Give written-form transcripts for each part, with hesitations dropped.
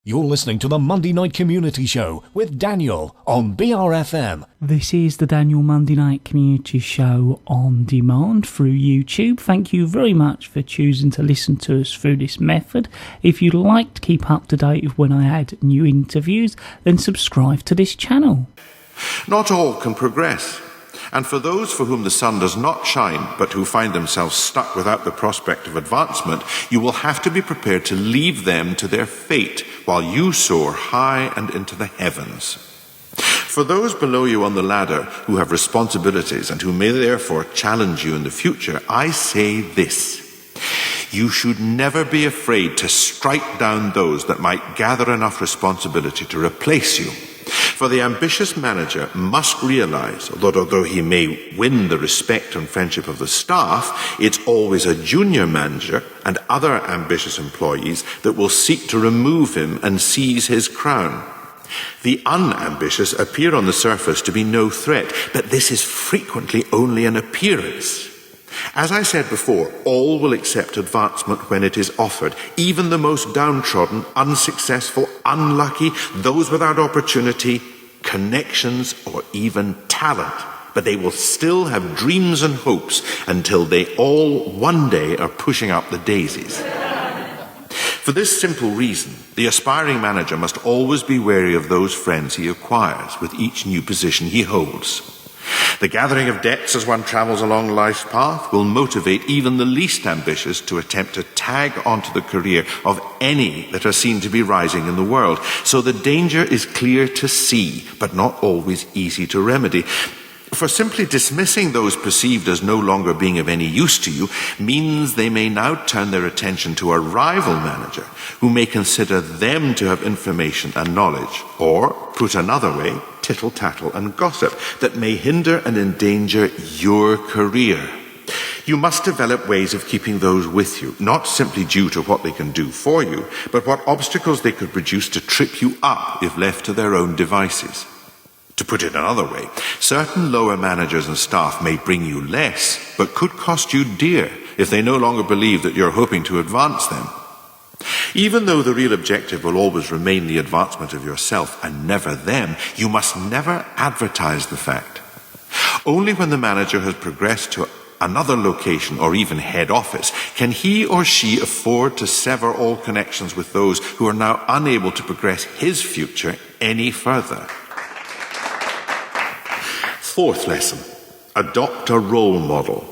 You're listening to the Monday Night Community Show with Daniel on BRFM. This is the Daniel Monday Night Community Show on demand through YouTube. Thank you very much for choosing to listen to us through this method. If you'd like to keep up to date with when I add new interviews, then subscribe to this channel. Not all can progress. And for those for whom the sun does not shine, but who find themselves stuck without the prospect of advancement, you will have to be prepared to leave them to their fate while you soar high and into the heavens. For those below you on the ladder who have responsibilities and who may therefore challenge you in the future, I say this: you should never be afraid to strike down those that might gather enough responsibility to replace you. For the ambitious manager must realize that although he may win the respect and friendship of the staff, it's always a junior manager and other ambitious employees that will seek to remove him and seize his crown. The unambitious appear on the surface to be no threat, but this is frequently only an appearance. As I said before, all will accept advancement when it is offered, even the most downtrodden, unsuccessful, unlucky, those without opportunity, connections, or even talent. But they will still have dreams and hopes until they all one day are pushing up the daisies. For this simple reason, the aspiring manager must always be wary of those friends he acquires with each new position he holds. The gathering of debts as one travels along life's path will motivate even the least ambitious to attempt to tag onto the career of any that are seen to be rising in the world. So the danger is clear to see, but not always easy to remedy. For simply dismissing those perceived as no longer being of any use to you means they may now turn their attention to a rival manager who may consider them to have information and knowledge, or, put another way, tittle-tattle and gossip that may hinder and endanger your career. You must develop ways of keeping those with you, not simply due to what they can do for you, but what obstacles they could produce to trip you up if left to their own devices. To put it another way, certain lower managers and staff may bring you less, but could cost you dear if they no longer believe that you're hoping to advance them. Even though the real objective will always remain the advancement of yourself and never them, you must never advertise the fact. Only when the manager has progressed to another location or even head office can he or she afford to sever all connections with those who are now unable to progress his future any further. Fourth lesson: adopt a role model.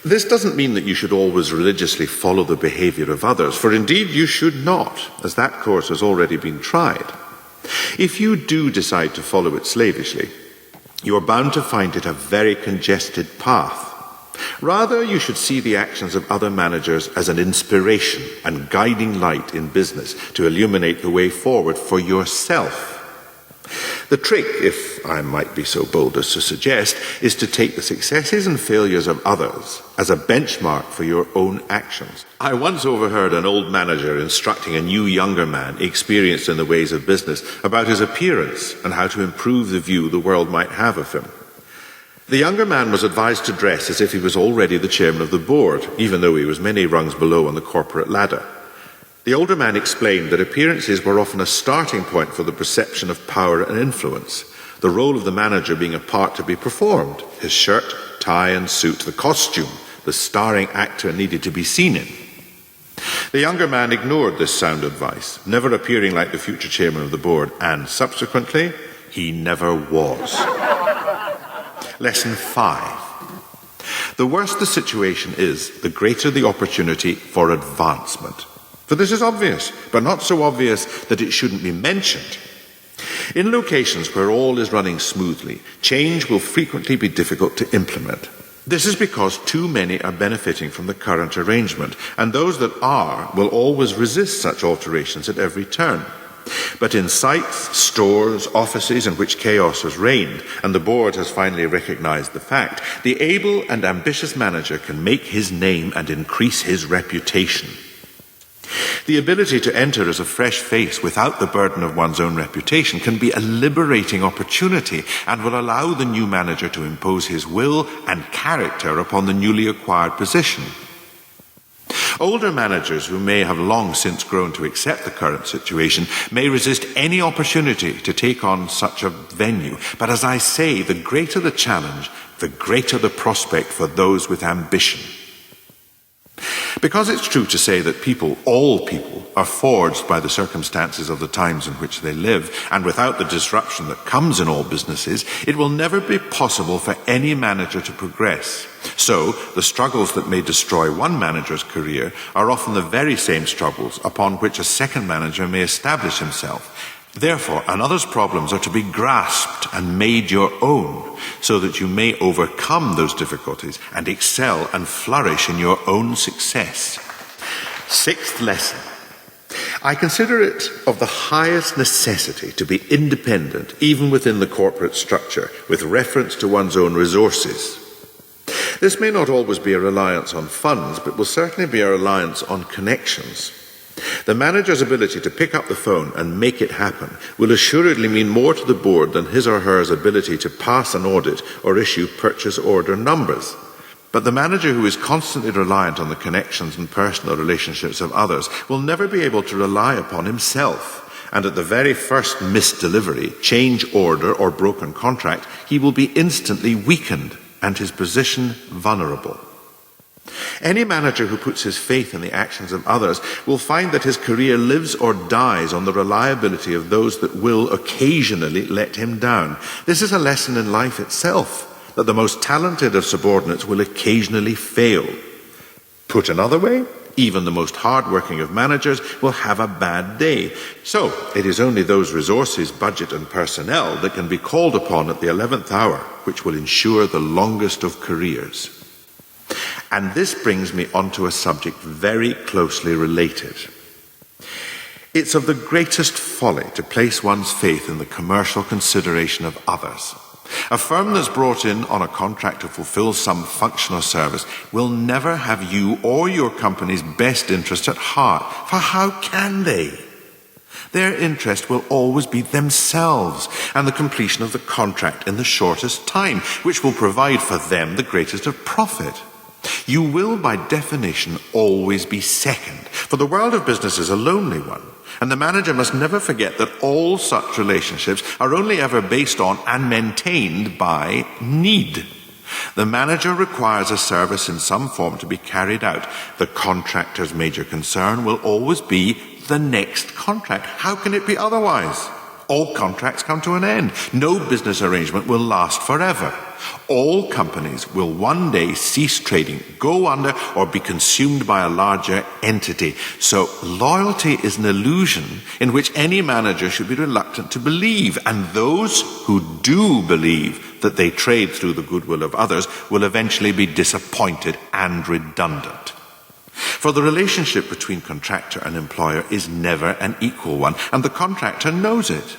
This doesn't mean that you should always religiously follow the behavior of others, for indeed you should not, as that course has already been tried. If you do decide to follow it slavishly, you are bound to find it a very congested path. Rather, you should see the actions of other managers as an inspiration and guiding light in business to illuminate the way forward for yourself. The trick, if I might be so bold as to suggest, is to take the successes and failures of others as a benchmark for your own actions. I once overheard an old manager instructing a new younger man experienced in the ways of business about his appearance and how to improve the view the world might have of him. The younger man was advised to dress as if he was already the chairman of the board, even though he was many rungs below on the corporate ladder. The older man explained that appearances were often a starting point for the perception of power and influence, the role of the manager being a part to be performed, his shirt, tie and suit, the costume the starring actor needed to be seen in. The younger man ignored this sound advice, never appearing like the future chairman of the board, and subsequently, he never was. Lesson 5. The worse the situation is, the greater the opportunity for advancement. For this is obvious, but not so obvious that it shouldn't be mentioned. In locations where all is running smoothly, change will frequently be difficult to implement. This is because too many are benefiting from the current arrangement, and those that are will always resist such alterations at every turn. But in sites, stores, offices in which chaos has reigned, and the board has finally recognized the fact, the able and ambitious manager can make his name and increase his reputation. The ability to enter as a fresh face without the burden of one's own reputation can be a liberating opportunity and will allow the new manager to impose his will and character upon the newly acquired position. Older managers who may have long since grown to accept the current situation may resist any opportunity to take on such a venue. But as I say, the greater the challenge, the greater the prospect for those with ambition. Because it's true to say that people, all people, are forged by the circumstances of the times in which they live, and without the disruption that comes in all businesses, it will never be possible for any manager to progress. So, the struggles that may destroy one manager's career are often the very same struggles upon which a second manager may establish himself. Therefore, another's problems are to be grasped and made your own, so that you may overcome those difficulties and excel and flourish in your own success. Sixth lesson. I consider it of the highest necessity to be independent, even within the corporate structure, with reference to one's own resources. This may not always be a reliance on funds, but will certainly be a reliance on connections. The manager's ability to pick up the phone and make it happen will assuredly mean more to the board than his or her ability to pass an audit or issue purchase order numbers. But the manager who is constantly reliant on the connections and personal relationships of others will never be able to rely upon himself, and at the very first missed delivery, change order or broken contract, he will be instantly weakened and his position vulnerable. Any manager who puts his faith in the actions of others will find that his career lives or dies on the reliability of those that will occasionally let him down. This is a lesson in life itself, that the most talented of subordinates will occasionally fail. Put another way, even the most hard-working of managers will have a bad day. So, it is only those resources, budget and personnel that can be called upon at the 11th hour which will ensure the longest of careers. And this brings me onto a subject very closely related. It's of the greatest folly to place one's faith in the commercial consideration of others. A firm that's brought in on a contract to fulfill some function or service will never have you or your company's best interest at heart. For how can they? Their interest will always be themselves and the completion of the contract in the shortest time, which will provide for them the greatest of profit. You will, by definition, always be second, for the world of business is a lonely one, and the manager must never forget that all such relationships are only ever based on and maintained by need. The manager requires a service in some form to be carried out. The contractor's major concern will always be the next contract. How can it be otherwise? All contracts come to an end. No business arrangement will last forever. All companies will one day cease trading, go under, or be consumed by a larger entity. So loyalty is an illusion in which any manager should be reluctant to believe, and those who do believe that they trade through the goodwill of others will eventually be disappointed and redundant. For the relationship between contractor and employer is never an equal one, and the contractor knows it.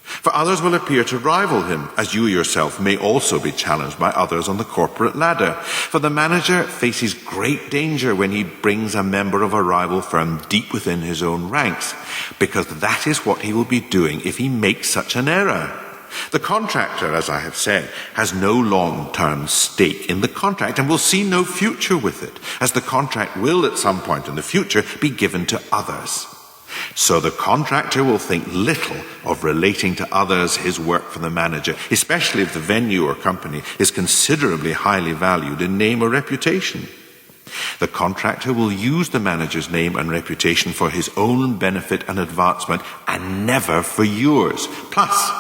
For others will appear to rival him, as you yourself may also be challenged by others on the corporate ladder. For the manager faces great danger when he brings a member of a rival firm deep within his own ranks, because that is what he will be doing if he makes such an error. The contractor, as I have said, has no long-term stake in the contract and will see no future with it, as the contract will at some point in the future be given to others. So the contractor will think little of relating to others his work for the manager, especially if the venue or company is considerably highly valued in name or reputation. The contractor will use the manager's name and reputation for his own benefit and advancement, and never for yours. Plus,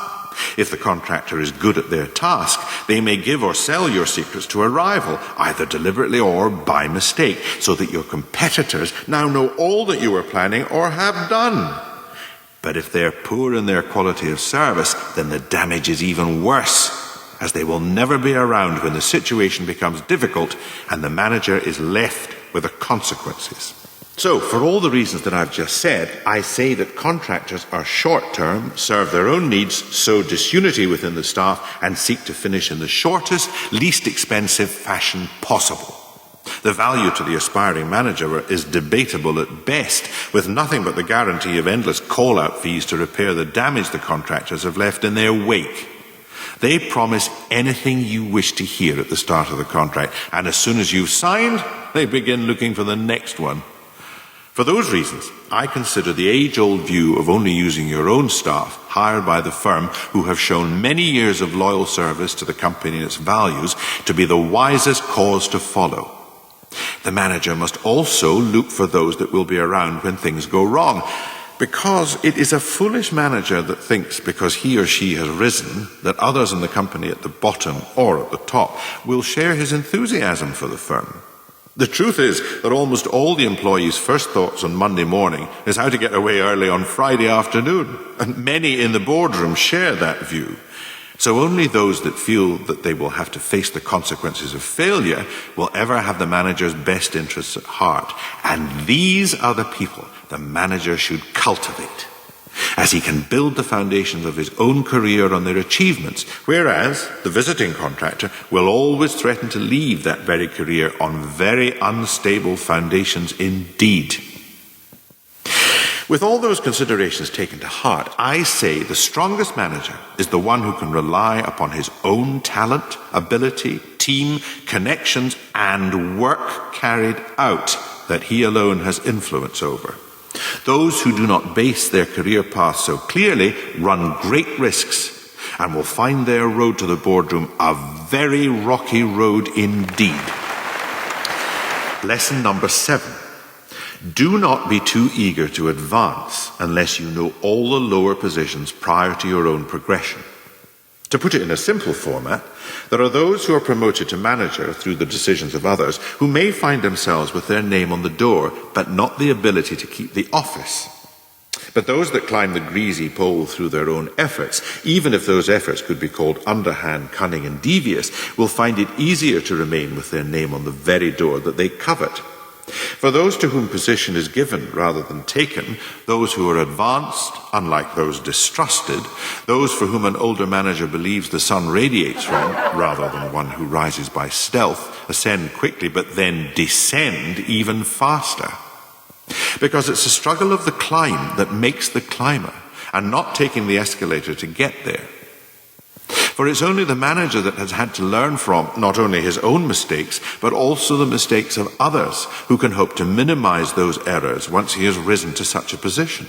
if the contractor is good at their task, they may give or sell your secrets to a rival, either deliberately or by mistake, so that your competitors now know all that you are planning or have done. But if they're poor in their quality of service, then the damage is even worse, as they will never be around when the situation becomes difficult and the manager is left with the consequences. So, for all the reasons that I've just said, I say that contractors are short-term, serve their own needs, sow disunity within the staff, and seek to finish in the shortest, least expensive fashion possible. The value to the aspiring manager is debatable at best, with nothing but the guarantee of endless call-out fees to repair the damage the contractors have left in their wake. They promise anything you wish to hear at the start of the contract, and as soon as you've signed, they begin looking for the next one. For those reasons, I consider the age-old view of only using your own staff hired by the firm who have shown many years of loyal service to the company and its values to be the wisest cause to follow. The manager must also look for those that will be around when things go wrong, because it is a foolish manager that thinks because he or she has risen that others in the company at the bottom or at the top will share his enthusiasm for the firm. The truth is that almost all the employees' first thoughts on Monday morning is how to get away early on Friday afternoon, and many in the boardroom share that view. So only those that feel that they will have to face the consequences of failure will ever have the manager's best interests at heart. And these are the people the manager should cultivate, as he can build the foundations of his own career on their achievements, whereas the visiting contractor will always threaten to leave that very career on very unstable foundations indeed. With all those considerations taken to heart, I say the strongest manager is the one who can rely upon his own talent, ability, team, connections, and work carried out that he alone has influence over. Those who do not base their career path so clearly run great risks and will find their road to the boardroom a very rocky road indeed. Lesson number 7. Do not be too eager to advance unless you know all the lower positions prior to your own progression. To put it in a simple format, there are those who are promoted to manager through the decisions of others who may find themselves with their name on the door, but not the ability to keep the office. But those that climb the greasy pole through their own efforts, even if those efforts could be called underhand, cunning and devious, will find it easier to remain with their name on the very door that they covet. For those to whom position is given rather than taken, those who are advanced, unlike those distrusted, those for whom an older manager believes the sun radiates from, rather than one who rises by stealth, ascend quickly but then descend even faster. Because it's a struggle of the climb that makes the climber, and not taking the escalator to get there. For it's only the manager that has had to learn from not only his own mistakes, but also the mistakes of others, who can hope to minimize those errors once he has risen to such a position.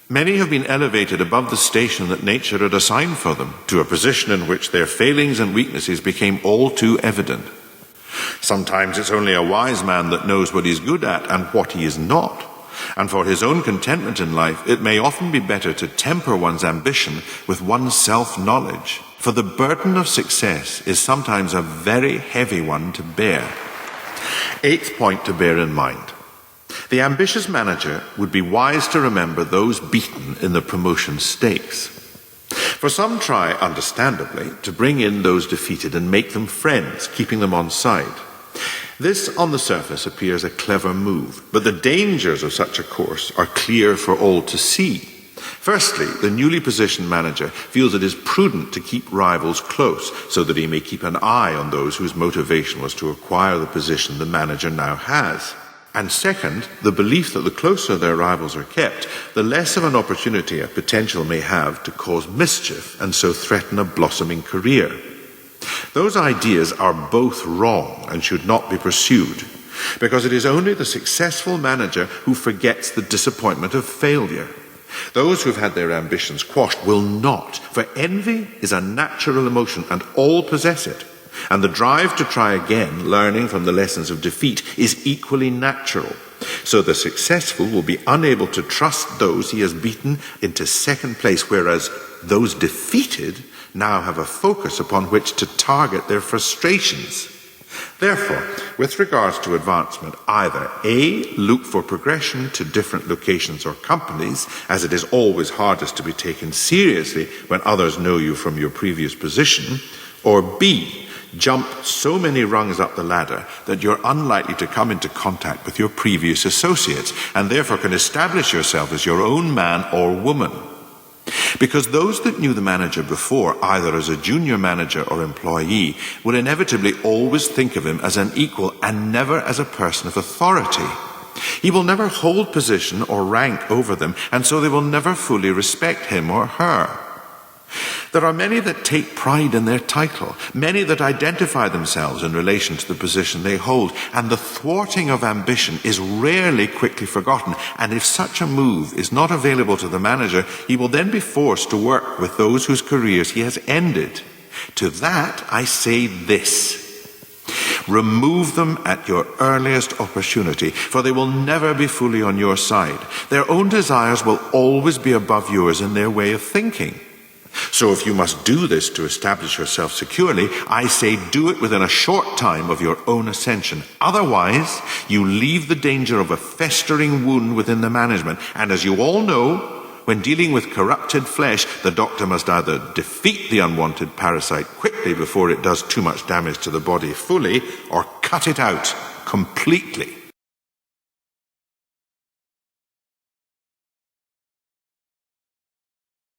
Many have been elevated above the station that nature had assigned for them, to a position in which their failings and weaknesses became all too evident. Sometimes it's only a wise man that knows what he's good at and what he is not. And for his own contentment in life, it may often be better to temper one's ambition with one's self-knowledge. For the burden of success is sometimes a very heavy one to bear. 8th point to bear in mind. The ambitious manager would be wise to remember those beaten in the promotion stakes. For some try, understandably, to bring in those defeated and make them friends, keeping them on side. This, on the surface, appears a clever move, but the dangers of such a course are clear for all to see. Firstly, the newly positioned manager feels it is prudent to keep rivals close so that he may keep an eye on those whose motivation was to acquire the position the manager now has. And second, the belief that the closer their rivals are kept, the less of an opportunity a potential may have to cause mischief and so threaten a blossoming career. Those ideas are both wrong and should not be pursued, because it is only the successful manager who forgets the disappointment of failure. Those who've had their ambitions quashed will not, for envy is a natural emotion and all possess it. And the drive to try again, learning from the lessons of defeat, is equally natural. So the successful will be unable to trust those he has beaten into second place, whereas those defeated now have a focus upon which to target their frustrations. Therefore, with regards to advancement, either A, look for progression to different locations or companies, as it is always hardest to be taken seriously when others know you from your previous position, or B, jump so many rungs up the ladder that you're unlikely to come into contact with your previous associates, and therefore can establish yourself as your own man or woman. Because those that knew the manager before, either as a junior manager or employee, will inevitably always think of him as an equal and never as a person of authority. He will never hold position or rank over them, and so they will never fully respect him or her. There are many that take pride in their title, many that identify themselves in relation to the position they hold, and the thwarting of ambition is rarely quickly forgotten, and if such a move is not available to the manager, he will then be forced to work with those whose careers he has ended. To that I say this: remove them at your earliest opportunity, for they will never be fully on your side. Their own desires will always be above yours in their way of thinking. So if you must do this to establish yourself securely, I say do it within a short time of your own ascension. Otherwise, you leave the danger of a festering wound within the management. And as you all know, when dealing with corrupted flesh, the doctor must either defeat the unwanted parasite quickly before it does too much damage to the body fully, or cut it out completely.